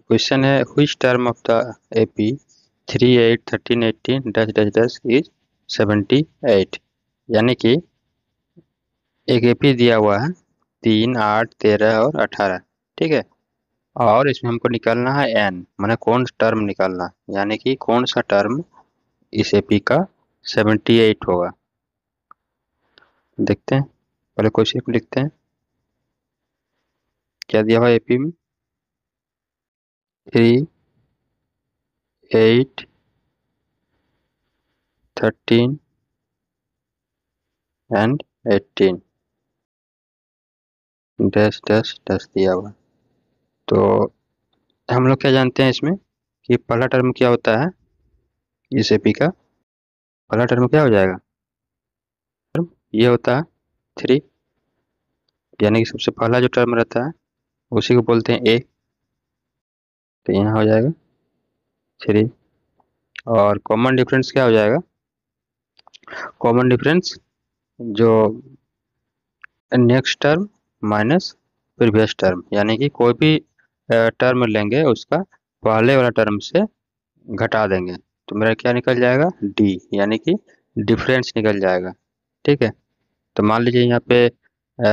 Question है which term of the AP 3, 8, 13, 18 dash dash dash is 78। यानी कि एक एपी दिया हुआ है 3, 8, 13 और 18। ठीक है, और इसमें हमको निकालना है एन, माने कौन सा टर्म निकालना है, यानी कि कौन सा टर्म इस एपी का 78 होगा। देखते हैं, पहले क्वेश्चन को लिखते हैं। क्या दिया हुआ एपी में 3, 8, 13 एंड 18 डैश डैश डैश दिया हुआ। तो हम लोग क्या जानते हैं इसमें कि पहला टर्म क्या होता है, इस एपी का पहला टर्म क्या हो जाएगा, टर्म ये होता है 3, यानी कि सबसे पहला जो टर्म रहता है उसी को बोलते हैं ए। तो यहाँ हो जाएगा 3। और कॉमन डिफरेंस क्या हो जाएगा, कॉमन डिफरेंस जो next term minus previous term, यानी कि कोई भी टर्म लेंगे उसका पहले वाला टर्म से घटा देंगे, तो मेरा क्या निकल जाएगा डी, यानी कि डिफरेंस निकल जाएगा। ठीक है, तो मान लीजिए यहाँ पे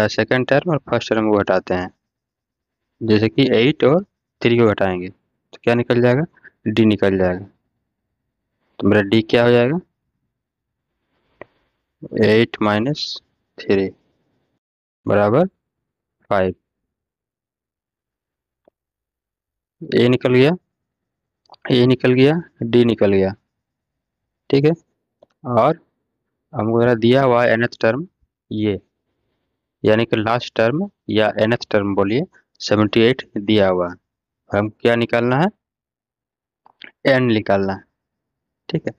सेकंड टर्म और फर्स्ट टर्म को घटाते हैं, जैसे कि 8 और 3 को घटाएंगे तो क्या निकल जाएगा, डी निकल जाएगा। तो मेरा डी क्या हो जाएगा 8 माइनस 3 बराबर 5। ए निकल गया, ए निकल गया, डी निकल गया। ठीक है, और हमको मेरा दिया हुआ है nth टर्म ये, यानी कि लास्ट टर्म या nth टर्म बोलिए 78 दिया हुआ है, हम क्या निकालना है एन निकालना है। ठीक है,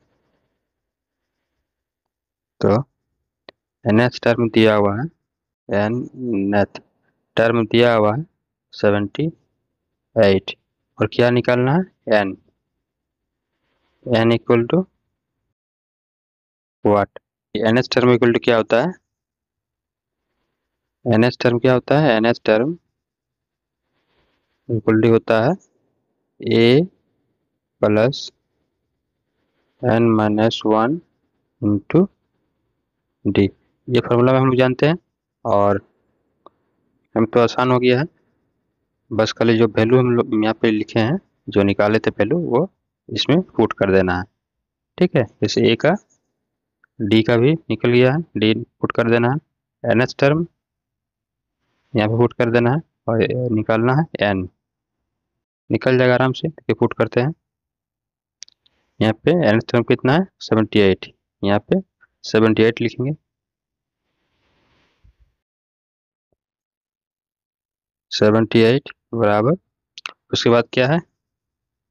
तो nth टर्म दिया हुआ है, nth टर्म दिया हुआ है 78, और क्या निकालना है n, n equal to what, nth term equal to क्या होता है, nth टर्म क्या होता है, nth टर्म इक्वल टू होता है A plus N minus 1 into D. ये फार्मूला में हम लोग जानते हैं, और हम तो आसान हो गया है, बस खाली जो वैल्यू हम लोग यहाँ पे लिखे हैं, जो निकाले थे वैल्यू वो इसमें पुट कर देना है। ठीक है, जैसे ए का डी का भी निकल गया है, डी पुट कर देना है, एनएच टर्म यहाँ पे पुट कर देना है, और निकालना है एन, निकल जाएगा आराम से। देखिए पुट करते हैं, यहाँ पे एनएच टर्म कितना है 78, यहाँ पे 78 लिखेंगे, 78 बराबर, उसके बाद क्या है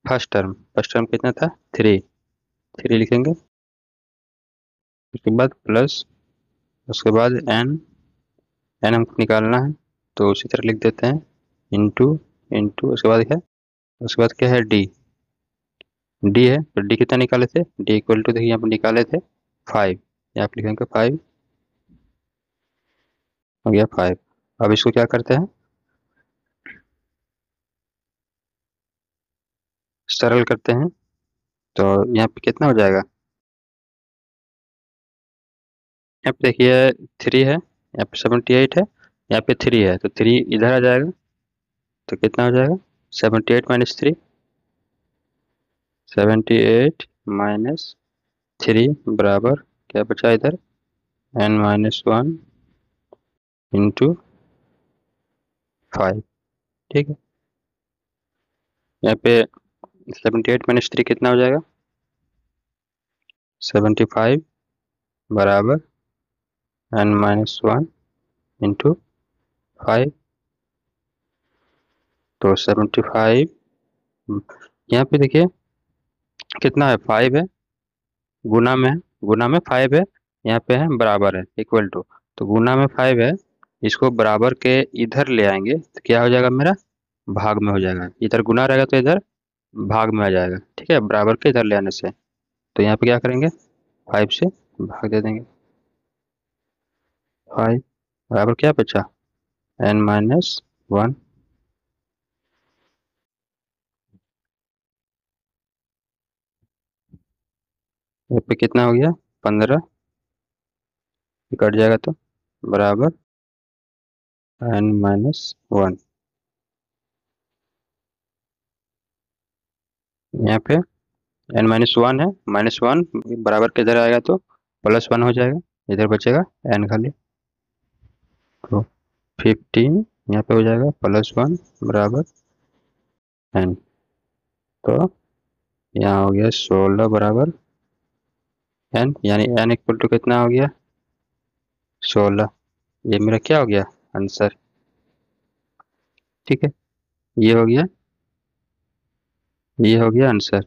फर्स्ट टर्म, फर्स्ट टर्म कितना था 3, 3 लिखेंगे, उसके बाद प्लस, उसके बाद एन, एन हमको निकालना है तो उसी तरह लिख देते हैं इंटू, इंटू उसके बाद क्या, उसके बाद क्या है डी, डी है तो डी कितना निकाले थे, डी इक्वल टू देखिए यहाँ पर निकाले थे 5, यहाँ पर लिखेंगे 5, हो गया 5। अब इसको क्या करते हैं सरल करते हैं, तो यहाँ पे कितना हो जाएगा, यहाँ पे देखिए 3 है, यहाँ पे 78 है, यहाँ पे 3 है, तो 3 इधर आ जाएगा, तो कितना हो जाएगा 78 माइनस 3, 78 माइनस 3 बराबर क्या बचा इधर एन माइनस 1 इंटू 5। ठीक है, यहाँ पे 78 माइनस 3 कितना हो जाएगा 75 बराबर एन माइनस 1 इंटू 5। तो 75 यहाँ पे देखिए कितना है 5 है, गुना में, गुना में 5 है, यहाँ पे है बराबर है इक्वल टू, तो गुना में 5 है, इसको बराबर के इधर ले आएंगे तो क्या हो जाएगा मेरा भाग में हो जाएगा, इधर गुना रहेगा तो इधर भाग में आ जाएगा। ठीक है, बराबर के इधर ले आने से, तो यहाँ पे क्या करेंगे 5 से भाग दे देंगे, 5 बराबर क्या बचा एन माइनस 1। यहाँ पे कितना हो गया 15, कट जाएगा तो बराबर n-1। यहाँ पे n-1 है, -1 बराबर के इधर आएगा तो +1 हो जाएगा, इधर बचेगा n खाली। तो 15 यहाँ पे हो जाएगा +1 बराबर n। तो यहाँ हो गया 16 बराबर n, यानी n इक्वल टू कितना हो गया 16। ये मेरा क्या हो गया आंसर। ठीक है, ये हो गया, ये हो गया आंसर।